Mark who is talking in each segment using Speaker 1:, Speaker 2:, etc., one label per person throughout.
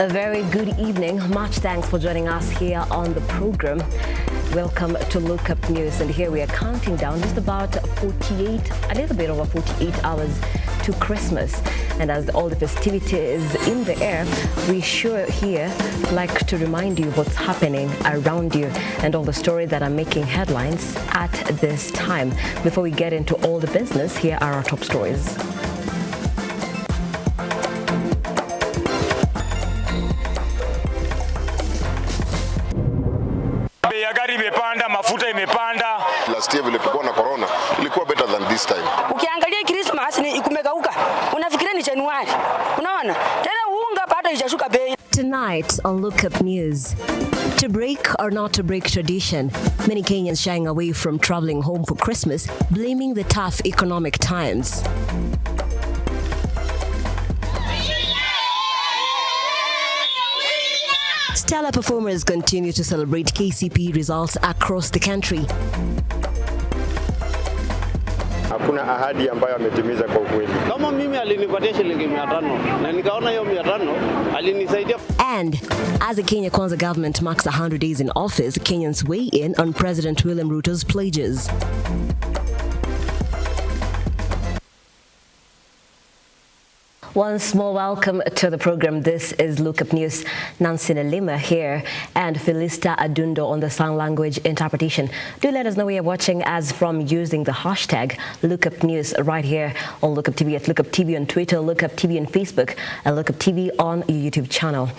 Speaker 1: A very good evening. Much thanks for joining us here on the program. Welcome to Lookup News, and here we are counting down just about a little bit over 48 hours to Christmas. And as all the festivities in the air, we sure here like to remind you what's happening around you and all the stories that are making headlines at this time. Before we get into all the business, here are our top stories.
Speaker 2: Gari imepanda, mafuta imepanda.
Speaker 3: Last year vile tulikuwa na corona ilikuwa better than this time.
Speaker 4: Ukiangalia Christmas ni kumegauka. Unafikiria ni Januari. Unaona? Tena unga bado haijashuka bei.
Speaker 1: Tonight on Lookup News. To break or not to break tradition, many Kenyans shying away from traveling home for Christmas, blaming the tough economic times. Stellar performers continue to celebrate KCP results across the country.
Speaker 5: Hakuna ahadi ambayo ametimiza kwa ukweli.
Speaker 6: Kama mimi alinipatia shilingi 500 na nikaona hiyo 500 alinisaidia.
Speaker 1: And as the Kenya Kwanza government marks 100 days in office, Kenyans weigh in on President William Ruto's pledges. Once more, welcome to the program. This is Lookup News. Nelima here and Felista Adundo on the sign language interpretation. Do let us know where you're watching as from using the hashtag Lookup News right here on Lookup TV, at Lookup TV on Twitter, Lookup TV on Facebook, and Lookup TV on your YouTube channel.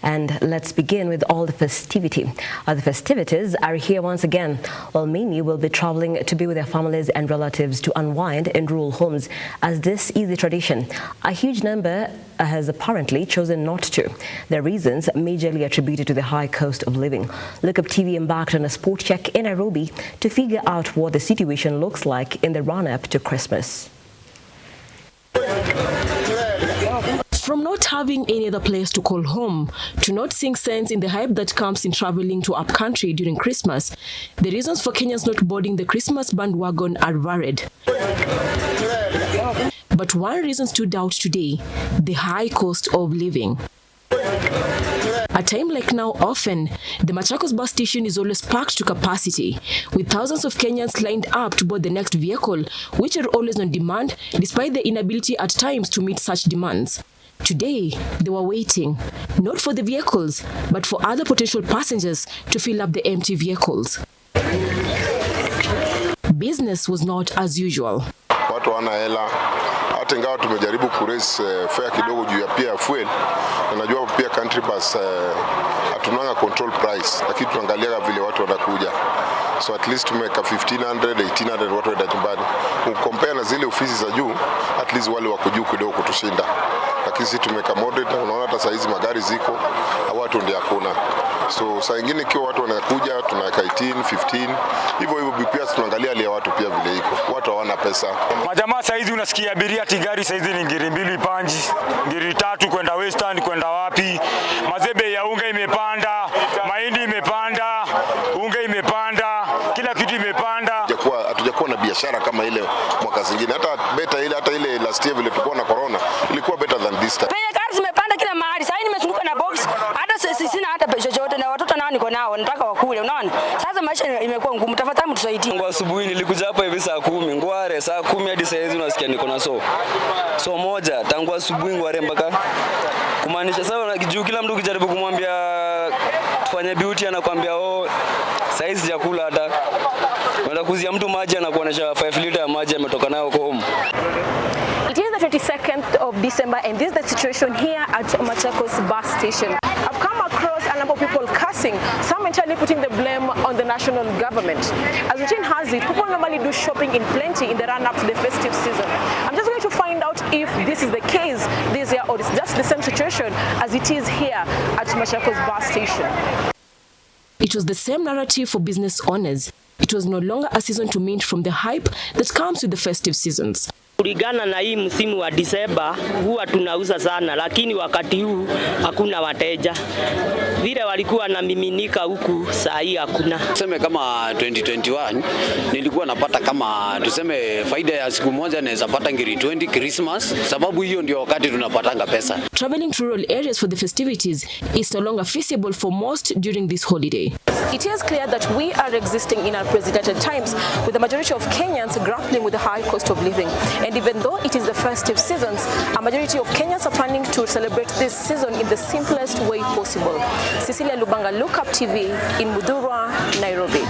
Speaker 1: And let's begin with all the festivity. The festivities are here once again. Well, many will be traveling to be with their families and relatives to unwind in rural homes, as this is the tradition. A huge number has apparently chosen not to. Their reasons majorly attributed to the high cost of living. Lookup TV embarked on a sport check in Nairobi to figure out what the situation looks like in the run-up to Christmas. From not having any other place to call home to not seeing sense in the hype that comes in traveling to upcountry during Christmas, the reasons for Kenyans not boarding the Christmas bandwagon are varied. But one reason stood out today: the high cost of living. A time like now, often, the Machakos bus station is always packed to capacity, with thousands of Kenyans lined up to board the next vehicle, which are always on demand, despite the inability at times to meet such demands. Today, they were waiting, not for the vehicles, but for other potential passengers to fill up the empty vehicles. Business was not as usual.
Speaker 3: Watu wana hela, hata ingawa tumejaribu kuraise fare kidogo juu ya pia fuel. Na najua pia country bus hatunanga control price, lakini tuangalia vile watu wanakuja. So at least tumeka 1500, 1800 watu waenda nyumbani. Compare na zile ofisi za juu, at least wale wako juu kidogo kutushinda. Lakini sisi tumeka moderate, na unaona hata saizi magari ziko, watu ndio hakuna. So saa nyingine ikiwa watu wanakuja tunaweka 18, 15. Hivyo pia tunaangalia hali ya watu pia vile iko. Watu hawana pesa.
Speaker 2: Majamaa saizi unasikia abiria tigari saizi ni ngiri 2 panji, ngiri 3 kwenda Western, kwenda wapi. Mazebe ya unga imepanda, mahindi imepanda, unga imepanda, kila kitu imepanda.
Speaker 3: Hatujakuwa na biashara kama ile mwaka zingine. Hata ile last year vile tulikuwa na corona ilikuwa better than this time.
Speaker 4: Gari zimepanda kila mahali. Sasa nimezunguka na box. Hata sina hata pesa yote, na watoto nao niko nao, nataka wakule, unaona? Sasa maisha imekuwa ngumu. Tafadhali mtusaidie.
Speaker 6: Kwa asubuhi nilikuja hapa hivi saa 10, ngware saa 10 hadi saa hizi unasikia niko na so moja tangu asubuhi ngware mpaka kumaanisha sawa, juu kila mtu ukijaribu kumwambia tufanye beauty anakuambia saizi chakula hata wala kuzia mtu maji anakuonesha 5 liter ya maji ametoka nayo kwa home.
Speaker 7: It is the 22nd of December, and this is the situation here at Machakos bus station. I've come across a number of people cursing, some entirely putting the blame on the national government. As routine has it, people normally do shopping in plenty in the run-up to the festive season. I'm just going to find out if this is the case this year, or it's just the same situation as it is here at Machakos bus station.
Speaker 1: It was the same narrative for business owners. It was no longer a season to mint from the hype that comes with the festive seasons.
Speaker 8: Kulingana na hii msimu wa Disemba huwa tunauza sana, lakini wakati huu hakuna wateja. Vile walikuwa na miminika huku saa hii hakuna.
Speaker 9: Tuseme kama 2021 nilikuwa napata kama tuseme faida ya siku moja naweza pata ngiri 20 Christmas, sababu hiyo ndio wakati tunapatanga pesa.
Speaker 7: Traveling to rural areas for the festivities is no longer feasible for most during this holiday. It is clear that we are existing in unprecedented times, with the majority of Kenyans grappling with the high cost of living. And even though it is the festive seasons, a majority of Kenyans are planning to celebrate this season in the simplest way possible. Cecilia Lubanga, Lookuptv in Mudhurwa, Nairobi.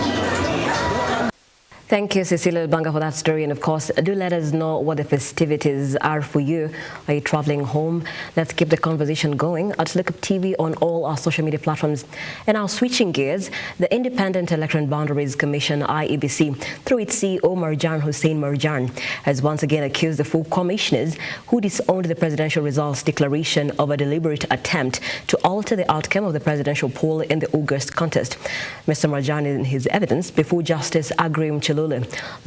Speaker 1: Thank you, Cecilia Lubanga, for that story. And of course, do let us know what the festivities are for you. Are you traveling home? Let's keep the conversation going at Lookuptv on all our social media platforms. And now switching gears, the Independent Electoral and Boundaries Commission, IEBC, through its CEO Marjan Hussein Marjan, has once again accused the 4 commissioners who disowned the presidential results declaration of a deliberate attempt to alter the outcome of the presidential poll in the August contest. Mr. Marjan, in his evidence before Justice Agrim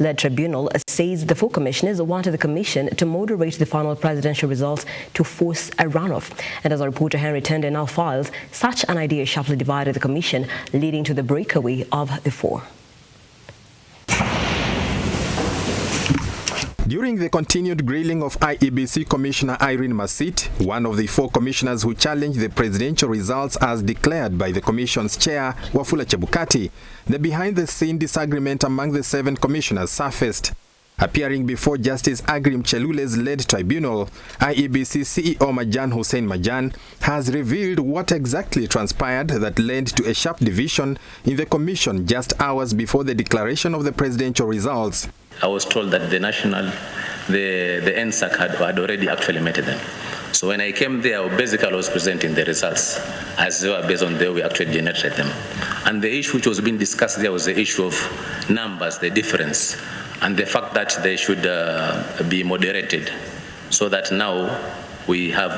Speaker 1: led tribunal, says the 4 commissioners wanted the commission to moderate the final presidential results to force a runoff. And as our reporter Henry Tende now files, such an idea sharply divided the commission, leading to the breakaway of the 4.
Speaker 10: During the continued grilling of IEBC Commissioner Irene Masit, one of the 4 commissioners who challenged the presidential results as declared by the Commission's chair, Wafula Chebukati, the behind-the-scene disagreement among the 7 commissioners surfaced. Appearing before Justice Agrim Chelule's led tribunal, IEBC CEO Marjan Hussein Marjan has revealed what exactly transpired that led to a sharp division in the commission just hours before the declaration of the presidential results.
Speaker 11: I was told that the NSAC had already actually met them. So when I came there, basically I was presenting the results as they were based on the way we actually generated them. And the issue which was being discussed there was the issue of numbers, the difference, and the fact that they should be moderated, so that now we have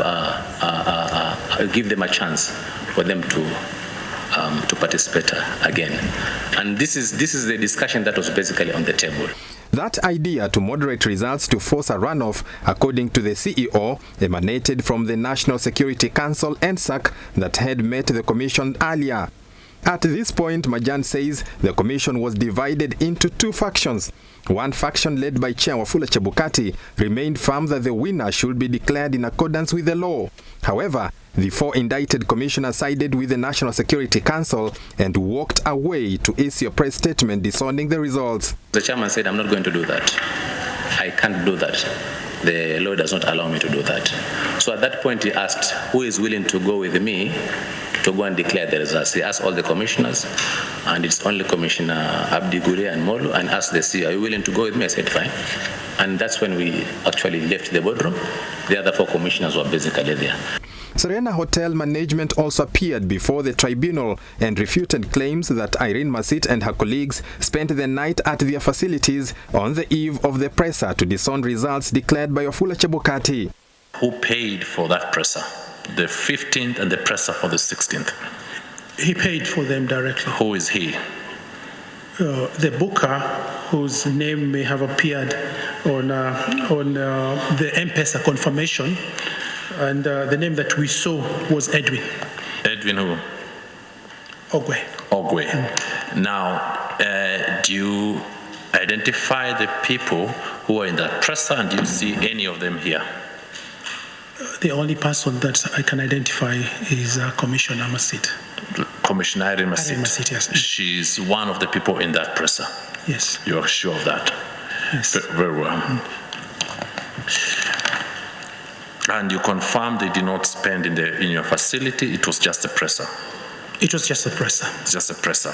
Speaker 11: give them a chance for them to participate again. And this is the discussion that was basically on the table.
Speaker 10: That idea to moderate results to force a runoff, according to the CEO, emanated from the National Security Council NSAC that had met the commission earlier. At this point, Marjan says the commission was divided into 2 factions. One faction, led by Chair Wafula Chebukati, remained firm that the winner should be declared in accordance with the law. However, the 4 indicted commissioners sided with the National Security Council and walked away to issue a press statement disowning the results.
Speaker 11: The chairman said, I'm not going to do that. I can't do that. The law does not allow me to do that. So at that point he asked, who is willing to go with me to go and declare the results? He asked all the commissioners, and it's only Commissioner Abdi Gure and Molu, and asked the CEO, are you willing to go with me? I said, fine. And that's when we actually left the boardroom. The other 4 commissioners were basically there.
Speaker 10: Serena Hotel management also appeared before the tribunal and refuted claims that Irene Masit and her colleagues spent the night at their facilities on the eve of the presser to disown results declared by Wafula Chebukati.
Speaker 12: Who paid for that presser? The 15th and the presser for the 16th?
Speaker 13: He paid for them directly.
Speaker 12: Who is he?
Speaker 13: The booker, whose name may have appeared on the M-Pesa confirmation, and the name that we saw was Edwin.
Speaker 12: Edwin who?
Speaker 13: Ogwe.
Speaker 12: Ogwe. Now, do you identify the people who are in that presser, and do you see any of them here?
Speaker 13: The only person that I can identify is Commissioner Masit.
Speaker 12: Commissioner Irene Masit.
Speaker 13: Irene Masit, yes.
Speaker 12: She's one of the people in that presser.
Speaker 13: Yes.
Speaker 12: You're sure of that?
Speaker 13: Yes.
Speaker 12: Very well. And you confirm they did not spend in your facility, it was just a presser?
Speaker 13: It was just a presser.
Speaker 12: Just a presser.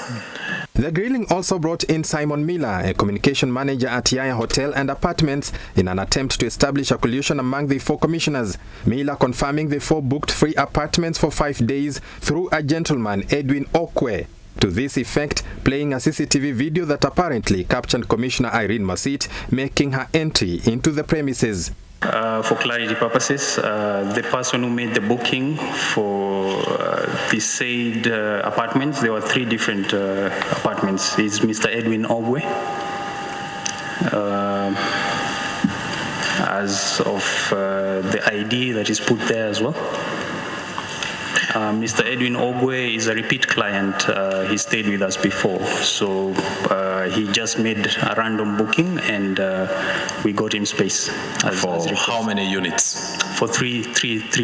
Speaker 10: The grilling also brought in Simon Miller, a communication manager at Yaya Hotel and Apartments, in an attempt to establish a collusion among the 4 commissioners. Miller confirming the 4 booked free apartments for 5 days through a gentleman, Edwin Okwe. To this effect, playing a CCTV video that apparently captured Commissioner Irene Masit making her entry into the premises.
Speaker 14: For clarity purposes, the person who made the booking for the said apartments, there were 3 different apartments, is Mr. Edwin Ogwe. because of the ID that is put there as well. Mr. Edwin Ogwe is a repeat client. He stayed with us before, so he just made a random booking, and we got him space.
Speaker 12: For how many units?
Speaker 14: For three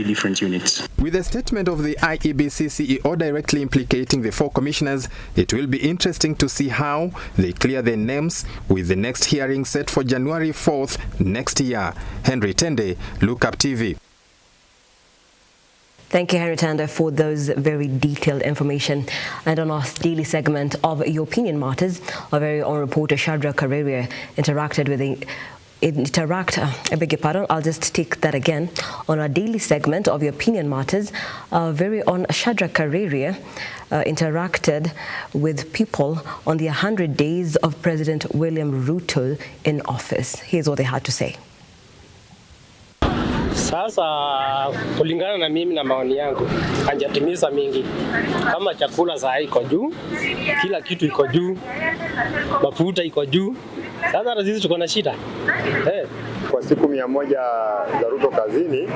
Speaker 14: different units.
Speaker 10: With a statement of the IEBC CEO directly implicating the 4 commissioners, it will be interesting to see how they clear their names, with the next hearing set for January 4th next year. Henry Tende, Lookuptv.
Speaker 1: Thank you, Henry Tanda, for those very detailed information. And on our daily segment of Your Opinion Matters, our very own reporter Shadrach Kareria interacted with the I beg your pardon, I'll just take that again. On our daily segment of Your Opinion Matters, our very own Shadrach Kareria interacted with people on the 100 days of President William Ruto in office. Here's what they had to say.
Speaker 15: Sasa kulingana na mimi na maoni yangu, hajatimiza mingi. Kama chakula saa iko juu, kila kitu iko juu, mafuta iko juu. Sasa hata sisi tuko na shida.
Speaker 5: Kwa siku 100 za Ruto kazini,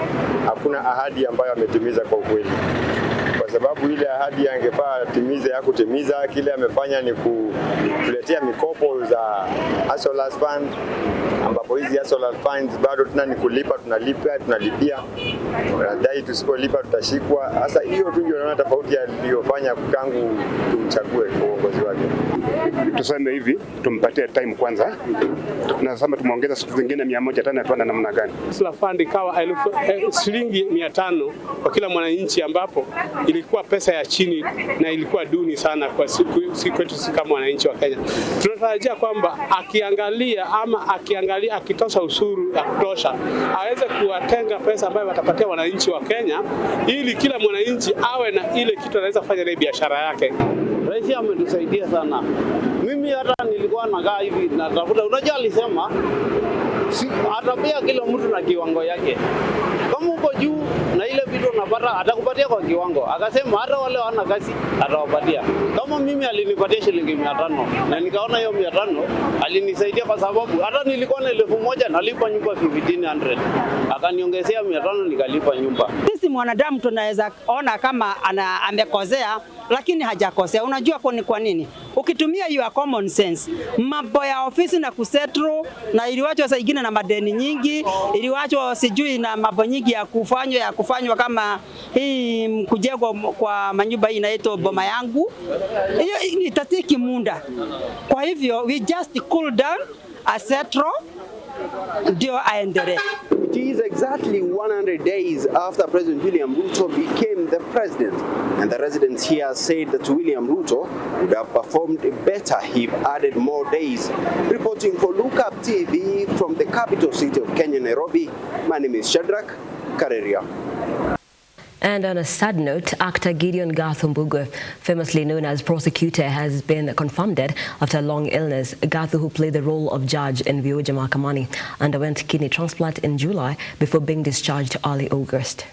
Speaker 5: hakuna ahadi ambayo ametimiza kwa ukweli. Kwa sababu ile ahadi angefaa timize ya kutimiza, kile amefanya ni kutuletea mikopo za Hustlers Fund, ambapo hizi Hustlers Funds bado tuna ni kulipa, tunalipia. Dai tusipolipa tutashikwa. Sasa hiyo tu ndio naona tofauti aliyofanya tangu tumchague kwa uongozi wake.
Speaker 16: Tuseme hivi, tumpatie time kwanza. Na sasa tumuongeza siku zingine 100 tena tuone namna gani.
Speaker 17: Hustler Fund ikawa shilingi 500 kwa kila mwananchi, ambapo ilikuwa pesa ya chini na ilikuwa duni sana kwa siku kwetu kama wananchi wa Kenya. Tunatarajia kwamba akiangalia akitosha ushuru ya kutosha, aweze kuwatenga pesa ambayo watapatia wananchi wa Kenya, ili kila mwananchi awe na ile kitu anaweza kufanya na biashara yake.
Speaker 18: Rais ametusaidia sana. Mimi hata nilikuwa nakaa hivi natafuta, unajua alisema atapea kila mtu na kiwango yake. Kama uko juu na ile vitu unapata atakupatia kwa kiwango. Akasema hata wale wana kazi atawapatia. Kama mimi alinipatia shilingi 500 na nikaona hiyo 500 alinisaidia, kwa sababu hata nilikuwa na 1000 nalipa nyumba 1500. Akaniongezea 500 nikalipa nyumba.
Speaker 19: Sisi mwanadamu tunaweza ona kama amekosea, lakini hajakosea. Unajua kwa nini? Ukitumia your common sense, mambo ya ofisi na kusetro, na iliwachwa saa ingine na madeni nyingi, iliwachwa sijui na mambo nyingi ya kufanywa kama hii kujengwa kwa manyumba hii inaitwa boma yangu. Hiyo itatiki muda. Kwa hivyo we just cool down, asetro ndio aendelee.
Speaker 20: It is exactly 100 days after President William Ruto became the president, and the residents here said that William Ruto would have performed better if added more days. Reporting for Lookuptv from the capital city of Kenya, Nairobi, my name is Shadrach Kareria.
Speaker 1: And on a sad note, actor Gideon Gathu, famously known as Prosecutor, has been confirmed dead after a long illness. Gathu, who played the role of judge in Vioja Mahakamani, underwent kidney transplant in July before being discharged early August.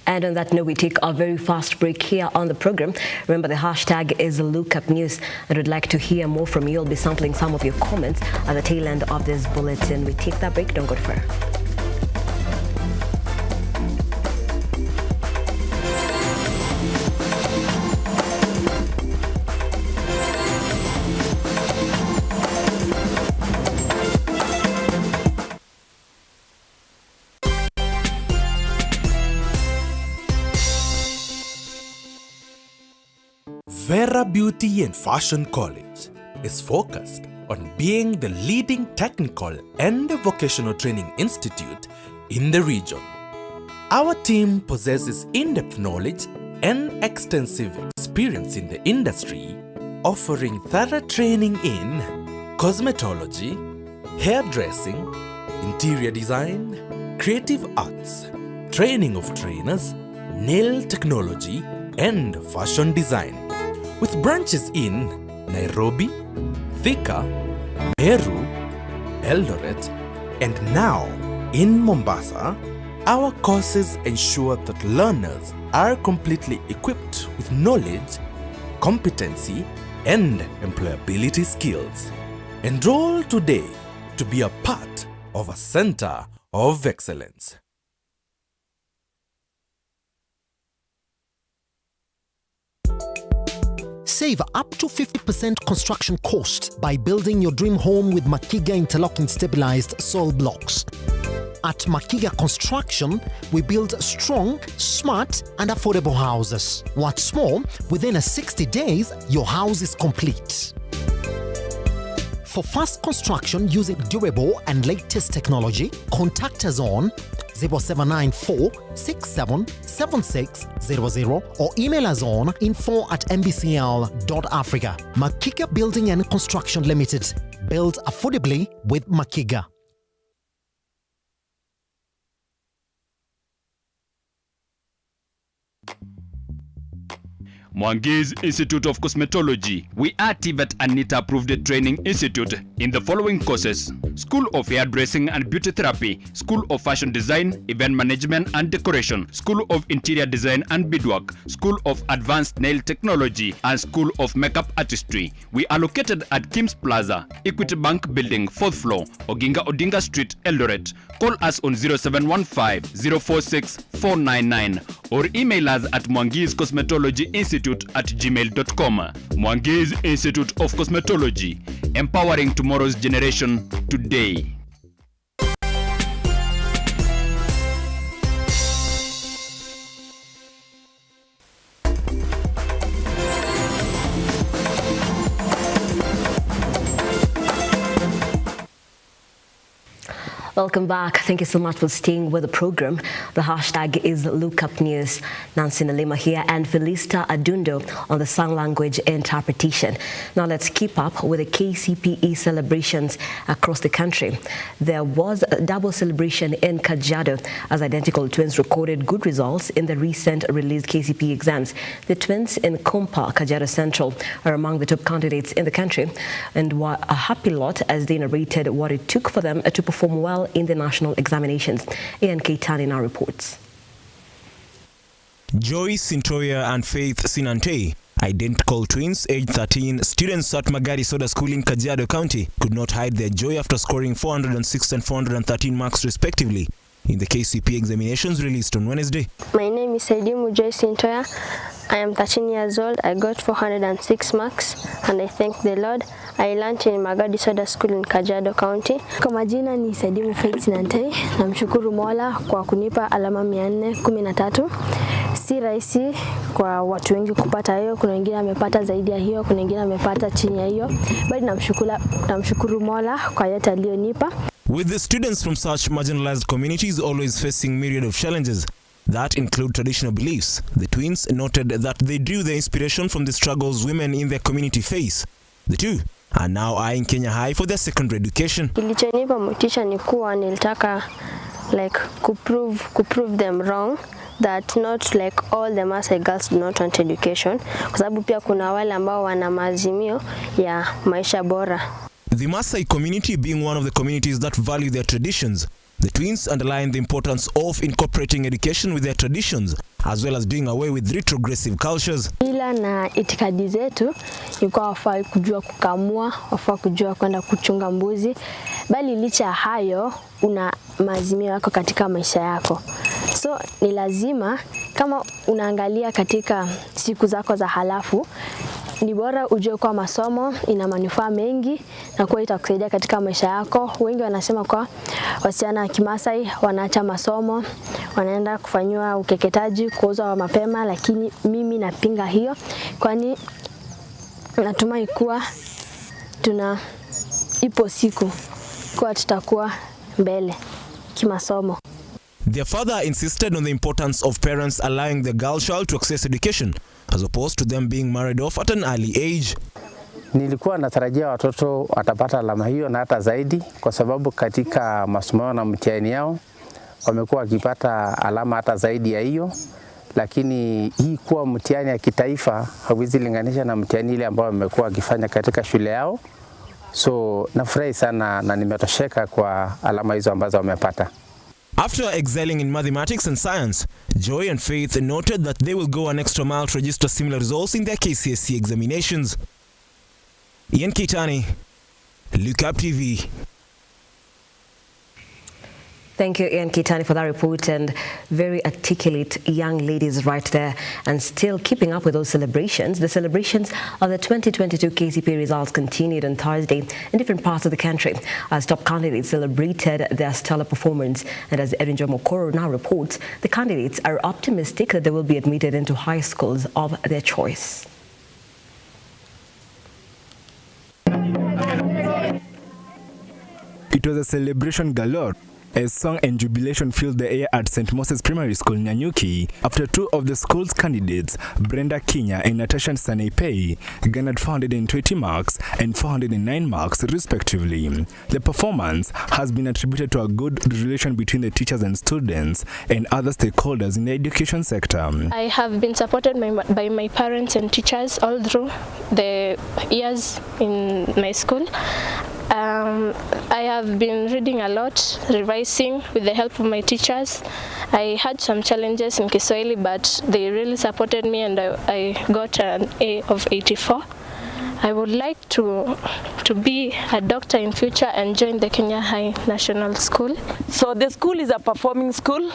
Speaker 1: And on that note, we take our very fast break here on the program. Remember, the hashtag is #LookUpNews, and we'd like to hear more from you. I'll be sampling some of your comments at the tail end of this bulletin. We take that break, don't go far.
Speaker 21: Vera Beauty and Fashion College is focused on being the leading technical and vocational training institute in the region. Our team possesses in-depth knowledge and extensive experience in the industry, offering thorough training in cosmetology, hairdressing, interior design, creative arts, training of trainers, nail technology, and fashion design. With branches in Nairobi, Thika, Meru, Eldoret, and now in Mombasa, our courses ensure that learners are completely equipped with knowledge, competency, and employability skills. Enroll today to be a part of a center of excellence.
Speaker 2: Save up to 50% construction cost by building your dream home with Makiga interlocking stabilized soil blocks. At Makiga Construction, we build strong, smart, and affordable houses. What's more, within 60 days, your house is complete. For fast construction using durable and latest technology, contact us on 0794 677600 or email us on info@mbcl.africa. Makiga Building and Construction Limited. Build affordably with Makiga.
Speaker 22: Mwangi's Institute of Cosmetology. We are TVET and NITA approved training institute in the following courses: School of Hairdressing and Beauty Therapy, School of Fashion Design, Event Management and Decoration, School of Interior Design and Beadwork, School of Advanced Nail Technology, and School of Makeup Artistry. We are located at Kim's Plaza, Equity Bank Building, 4th floor, Oginga Odinga Street, Eldoret. Call us on 0715 046 499 or email us at Mwangi's Cosmetology Institute at gmail.com. Mwangi's Institute of Cosmetology, empowering tomorrow's generation today.
Speaker 1: Welcome back. Thank you so much for staying with the program. The hashtag is Lookupnews. Nancy Nelima here and Felista Adundo on the sign language interpretation. Now let's keep up with the KCPE celebrations across the country. There was a double celebration in Kajiado as identical twins recorded good results in the recent released KCPE exams. The twins in Kompa, Kajiado Central, are among the top candidates in the country and were a happy lot as they narrated what it took for them to perform well in the national examinations. Ian Keitani now reports.
Speaker 23: Joy Sintoya and Faith Sinante, identical twins aged 13, students at Magari Soda School in Kajiado County, could not hide their joy after scoring 406 and 413 marks respectively in the KCPE examinations released on Wednesday.
Speaker 24: My name is Saidimu Joy Sintoya. I am 13 years old. I got 406 marks and I thank the Lord. I learned in Magadi Soda School in Kajiado County.
Speaker 25: Kwa majina ni Saidimu Faith Sinante. Namshukuru Mola kwa kunipa alama 413. Si rahisi kwa watu wengi kupata hiyo. Kuna wengine amepata zaidi ya hiyo, kuna wengine amepata chini ya hiyo. Bali namshukuru Mola kwa yote aliyonipa.
Speaker 23: With the students from such marginalized communities always facing myriad of challenges that include traditional beliefs, the twins noted that they drew their inspiration from the struggles women in their community face. The two are now eyeing Kenya High for their secondary education.
Speaker 24: Kilichonipa motisha ni kuwa nilitaka kuprove them wrong, that not like all the Maasai girls do not want education, kwa sababu pia kuna wale ambao wana maazimio ya maisha bora.
Speaker 23: The Maasai community being one of the communities that value their traditions, the twins underline the importance of incorporating education with their traditions as well as doing away with retrogressive cultures.
Speaker 25: Ila na itikadi zetu ni kwa wafaa kujua kukamua, wafaa kujua kwenda kuchunga mbuzi, bali licha hayo una maazimio yako katika maisha yako. So ni lazima kama unaangalia katika siku zako za halafu, ni bora ujue kwa masomo ina manufaa mengi na kwa itakusaidia katika maisha yako. Wengi wanasema kwa wasichana wa Kimasai wanaacha masomo, wanaenda kufanywa ukeketaji, kuozwa mapema, lakini mimi napinga hiyo, kwani natumai kuwa ipo siku kwa tutakuwa mbele kimasomo.
Speaker 23: Their father insisted on the importance of parents allowing the girl child to access education as opposed to them being married off at an early age.
Speaker 26: Nilikuwa natarajia watoto watapata alama hiyo na hata zaidi, kwa sababu katika masomo yao na mtihani yao wamekuwa wakipata alama hata zaidi ya hiyo, lakini hii kuwa mtihani ya kitaifa hauwezi linganisha na mtihani ile ambao wamekuwa wakifanya katika shule yao. So nafurahi sana na nimetosheka kwa alama hizo ambazo wamepata.
Speaker 23: After excelling in mathematics and science, Joy and Faith noted that they will go an extra mile to register similar results in their KCSE examinations. Ian Kitani, Lookuptv.
Speaker 1: Thank you, Ian Kitani, for that report, and very articulate young ladies right there, and still keeping up with those celebrations. The celebrations of the 2022 KCPE results continued on Thursday in different parts of the country as top candidates celebrated their stellar performance. And as Edwin Mokoro now reports, the candidates are optimistic that they will be admitted into high schools of their choice.
Speaker 23: It was a celebration galore as song and jubilation filled the air at St. Moses Primary School, Nyanyuki, after two of the school's candidates, Brenda Kinya and Natasha Saneipei, garnered 420 marks and 409 marks, respectively. The performance has been attributed to a good relation between the teachers and students and other stakeholders in the education sector.
Speaker 24: I have been supported by my parents and teachers all through the years in my school. I have been reading a lot, revising with the help of my teachers. I had some challenges in Kiswahili, but they really supported me, and I got an A of 84. I would like to be a doctor in future and join the Kenya High National School.
Speaker 3: So the school is a performing school,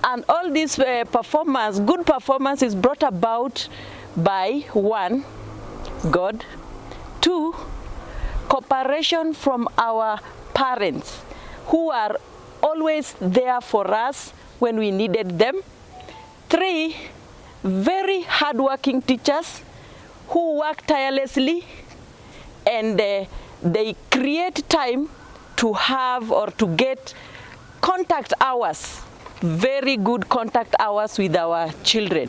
Speaker 3: and all this good performance is brought about by 1, God, 2, cooperation from our parents who are always there for us when we needed them. 3, very hardworking teachers who work tirelessly, and they create time to have or to get contact hours, very good contact hours with our children.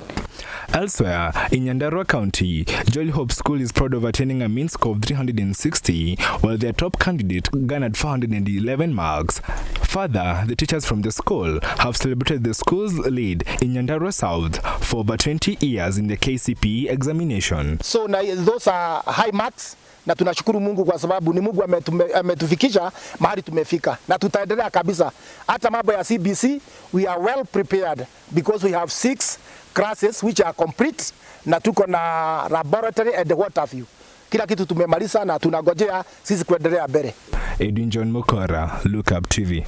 Speaker 23: Elsewhere, in Nyandarua County, Jolly Hope School is proud of attaining a mean score of 360, while their top candidate garnered 411 marks. Further, the teachers from the school have celebrated the school's lead in Nyandarua South for over 20 years in the KCPE examination.
Speaker 4: So those are high marks. Na tunashukuru Mungu kwa sababu ni Mungu ametufikisha mahali tumefika, na tutaendelea kabisa. Hata mambo ya CBC, we are well prepared because we have 6 classes which are complete, na tuko na laboratory and what have you. Kila kitu tumemaliza na tunagojea sisi kuendelea mbele.
Speaker 23: Edwin Mokora, Lookuptv.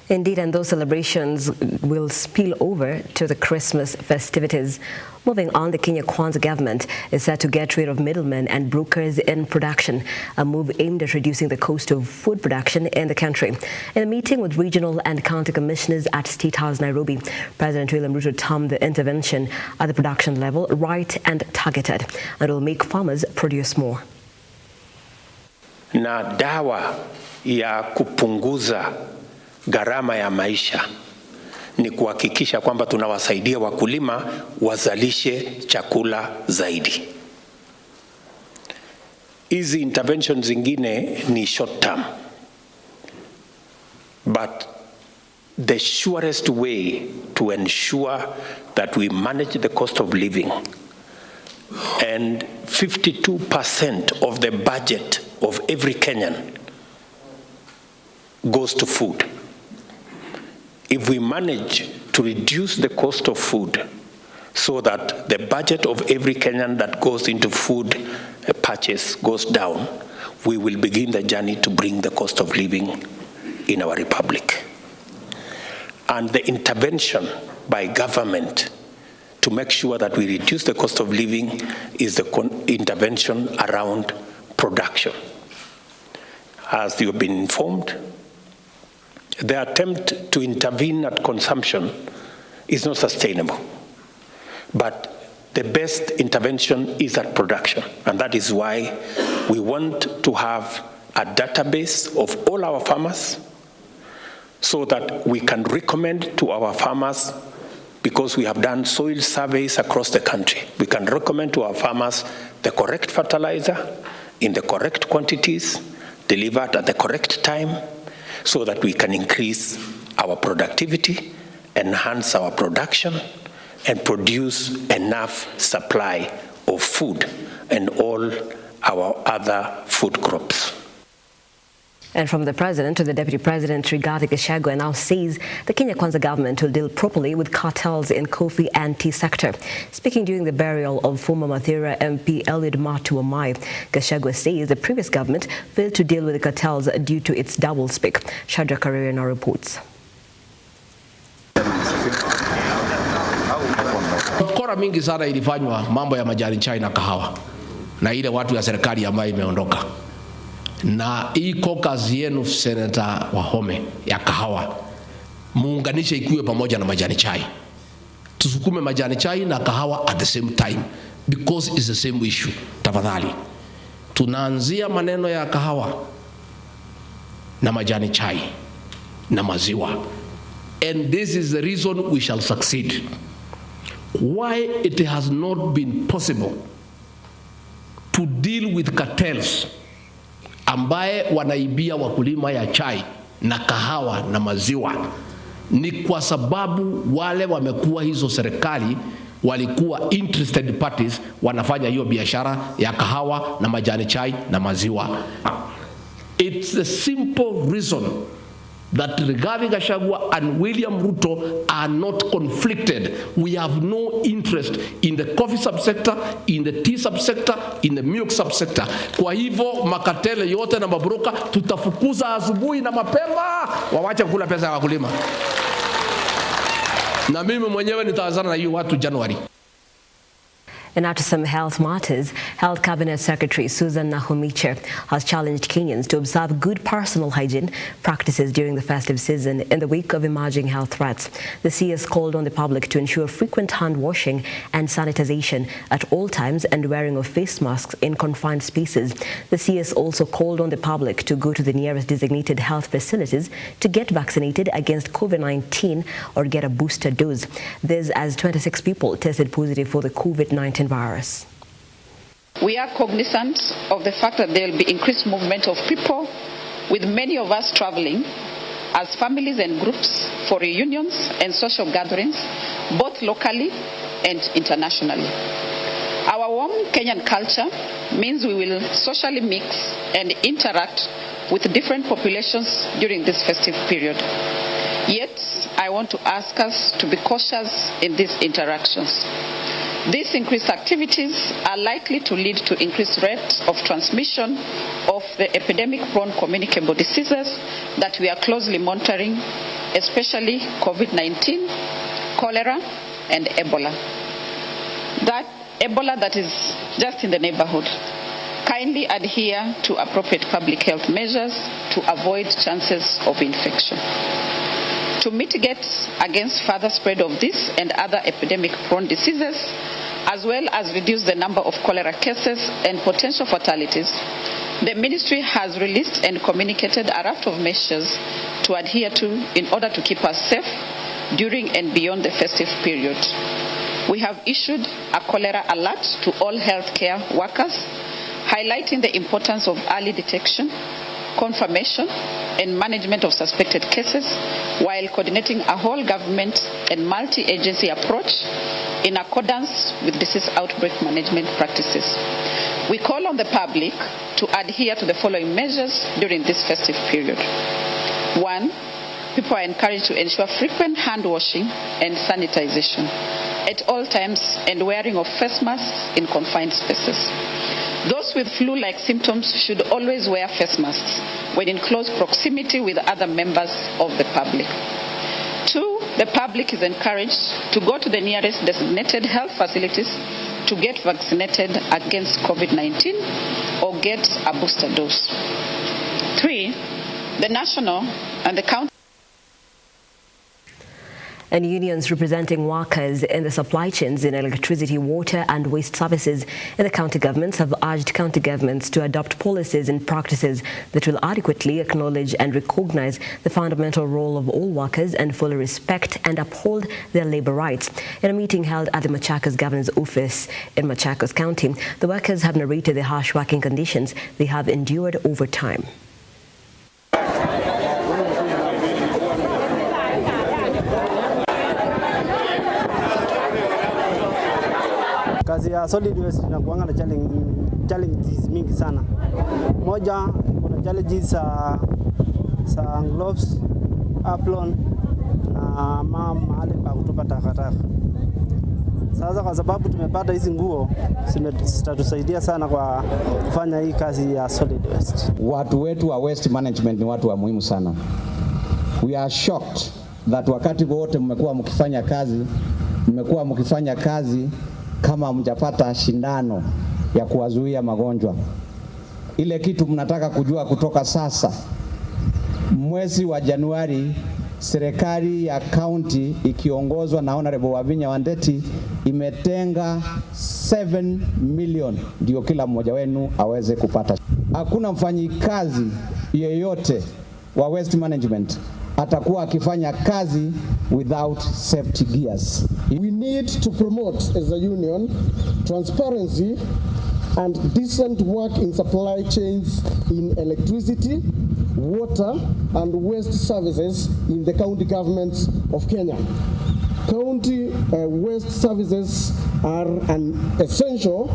Speaker 1: Indeed, and those celebrations will spill over to the Christmas festivities. Moving on, the Kenya Kwanza government is set to get rid of middlemen and brokers in production, a move aimed at reducing the cost of food production in the country. In a meeting with regional and county commissioners at State House, Nairobi, President William Ruto termed the intervention at the production level right and targeted, and will make farmers produce more.
Speaker 6: Na dawa ya kupunguza gharama ya maisha ni kuhakikisha kwamba tunawasaidia wakulima wazalishe chakula zaidi. Hizi interventions zingine ni short term, but the surest way to ensure that we manage the cost of living, and 52% of the budget of every Kenyan goes to food. If we manage to reduce the cost of food so that the budget of every Kenyan that goes into food purchase goes down, we will begin the journey to bring the cost of living in our republic. And the intervention by government to make sure that we reduce the cost of living is the intervention around production. As you've been informed, the attempt to intervene at consumption is not sustainable. But the best intervention is at production. And that is why we want to have a database of all our farmers so that we can recommend to our farmers, because we have done soil surveys across the country, we can recommend to our farmers the correct fertilizer in the correct quantities, delivered at the correct time, so that we can increase our productivity, enhance our production, and produce enough supply of food and all our other food crops.
Speaker 1: And from the president to the deputy president, Rigathi Gachagua now says the Kenya Kwanza government will deal properly with cartels in coffee and tea sector. Speaking during the burial of former Mathira MP Eliud Matuamai, Gachagua says the previous government failed to deal with the cartels due to its doublespeak. Shadrack Karere now reports.
Speaker 7: Kora mingi sana ilifanywa mambo ya majani chai na kahawa na ile watu ya serikali ambayo imeondoka. Na hii caucus yenu Senator Wahome ya kahawa muunganishe ikuwe pamoja na majani chai. Tusukume majani chai na kahawa at the same time because it's the same issue. Tafadhali. Tunaanzia maneno ya kahawa na majani chai na maziwa. And this is the reason we shall succeed. Why it has not been possible to deal with cartels ambaye wanaibia wakulima ya chai na kahawa na maziwa ni kwa sababu wale wamekuwa hizo serikali walikuwa interested parties wanafanya hiyo biashara ya kahawa na majani chai na maziwa. It's a simple reason that Rigathi Gachagua and William Ruto are not conflicted. We have no interest in the coffee subsector, in the tea subsector, in the milk subsector. Kwa hivyo makatele yote na mabroka tutafukuza asubuhi na mapema wawache kula pesa ya wakulima. Na mimi mwenyewe nitaanzana na hiyo watu January.
Speaker 1: And after some health matters, Health Cabinet Secretary Susan Nahumiche has challenged Kenyans to observe good personal hygiene practices during the festive season in the wake of emerging health threats. The CS called on the public to ensure frequent hand washing and sanitization at all times and wearing of face masks in confined spaces. The CS also called on the public to go to the nearest designated health facilities to get vaccinated against COVID-19 or get a booster dose. This as 26 people tested positive for the COVID-19 virus.
Speaker 8: We are cognizant of the fact that there will be increased movement of people, with many of us traveling as families and groups for reunions and social gatherings, both locally and internationally. Our warm Kenyan culture means we will socially mix and interact with different populations during this festive period. Yet, I want to ask us to be cautious in these interactions. These increased activities are likely to lead to increased rates of transmission of the epidemic-prone communicable diseases that we are closely monitoring, especially COVID-19, cholera, and Ebola. That Ebola that is just in the neighborhood. Kindly adhere to appropriate public health measures to avoid chances of infection. To mitigate against further spread of this and other epidemic-prone diseases, as well as reduce the number of cholera cases and potential fatalities, the ministry has released and communicated a raft of measures to adhere to in order to keep us safe during and beyond the festive period. We have issued a cholera alert to all healthcare workers, highlighting the importance of early detection, confirmation, and management of suspected cases, while coordinating a whole government and multi-agency approach in accordance with disease outbreak management practices. We call on the public to adhere to the following measures during this festive period. 1. People are encouraged to ensure frequent hand washing and sanitization at all times and wearing of face masks in confined spaces. Those with flu-like symptoms should always wear face masks when in close proximity with other members of the public. 2, the public is encouraged to go to the nearest designated health facilities to get vaccinated against COVID-19 or get a booster dose. 3, the national and the county
Speaker 1: and unions representing workers in the supply chains in electricity, water and waste services in the county governments have urged county governments to adopt policies and practices that will adequately acknowledge and recognize the fundamental role of all workers and fully respect and uphold their labor rights. In a meeting held at the Machakos Governor's office in Machakos County, the workers have narrated the harsh working conditions they have endured over time.
Speaker 9: Kazi ya solid waste inakuanga na challenge challenges mingi sana. Moja, kuna challenges za gloves, apron na mahali pa kutupa takataka. Sasa kwa sababu tumepata hizi nguo zitatusaidia sana kwa kufanya hii kazi ya solid waste.
Speaker 10: Watu wetu wa waste management ni watu wa muhimu sana. We are shocked that wakati wote mmekuwa mkifanya kazi kama mjapata shindano ya kuwazuia magonjwa. Ile kitu mnataka kujua kutoka sasa, mwezi wa Januari serikali ya county ikiongozwa na Honorable Wavinya Wandeti imetenga 7 million ndio kila mmoja wenu aweze kupata. Hakuna mfanyikazi yeyote wa waste management atakuwa akifanya kazi without safety gears.
Speaker 11: We need to promote as a union transparency and decent work in supply chains in electricity, water and waste services in the county governments of Kenya. County waste services are an essential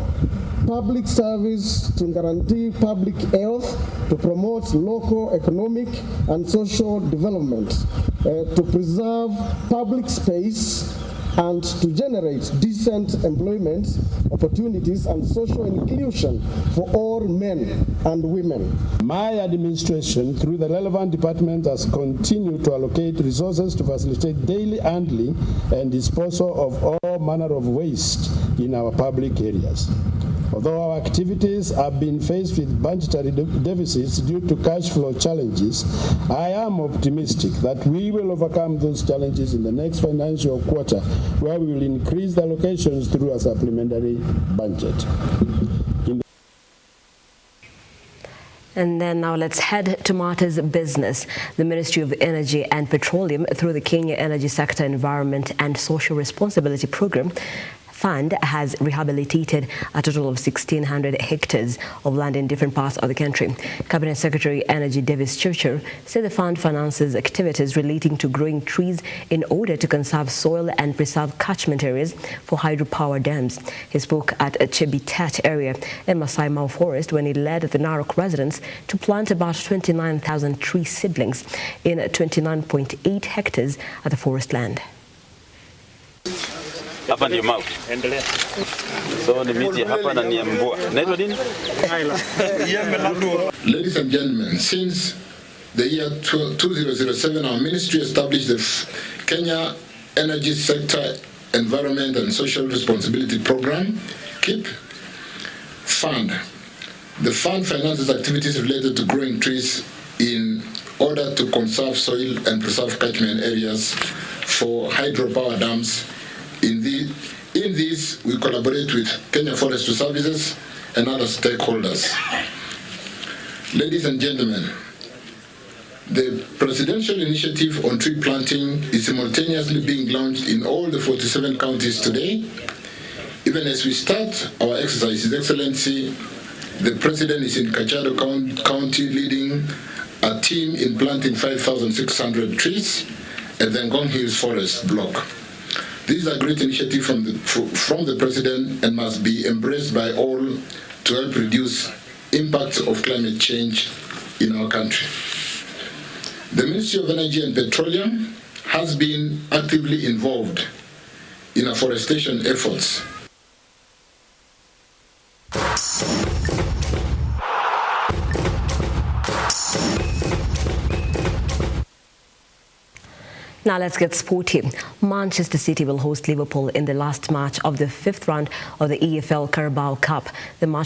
Speaker 11: public service to guarantee public health, to promote local economic and social development, to preserve public space, and to generate decent employment opportunities and social inclusion for all men and women.
Speaker 12: My administration, through the relevant departments, has continued to allocate resources to facilitate daily handling and disposal of all manner of waste in our public areas. Although our activities have been faced with budgetary deficits due to cash flow challenges, I am optimistic that we will overcome those challenges in the next financial quarter, where we will increase the allocations through a supplementary budget.
Speaker 1: And then now let's head to matters business. The Ministry of Energy and Petroleum, through the Kenya Energy Sector Environment and Social Responsibility Program, Fund has rehabilitated a total of 1,600 hectares of land in different parts of the country. Cabinet Secretary Energy Davis Churcher said the fund finances activities relating to growing trees in order to conserve soil and preserve catchment areas for hydropower dams. He spoke at a Chebitat area in Masai Mara Forest when he led the Narok residents to plant about 29,000 tree seedlings in 29.8 hectares at the forest land.
Speaker 13: Hapa ndio mau. Endelea. So ni miti hapa na ni mvua. Naitwa nini?
Speaker 14: Ladies and gentlemen, since the year 2007, our ministry established the Kenya Energy Sector Environment and Social Responsibility Program, KEEP Fund. The fund finances activities related to growing trees in order to conserve soil and preserve catchment areas for hydropower dams. In this, we collaborate with Kenya Forestry Services and other stakeholders. Ladies and gentlemen, the presidential initiative on tree planting is simultaneously being launched in all the 47 counties today. Even as we start our exercise, His Excellency, the President is in Kajiado County leading a team in planting 5,600 trees at the Ngong Hills Forest Block. This is a great initiative from the President and must be embraced by all to help reduce impacts of climate change in our country. The Ministry of Energy and Petroleum has been actively involved in afforestation efforts.
Speaker 1: Now let's get sporty. Manchester City will host Liverpool in the last match of the 5th round of the EFL Carabao Cup. The match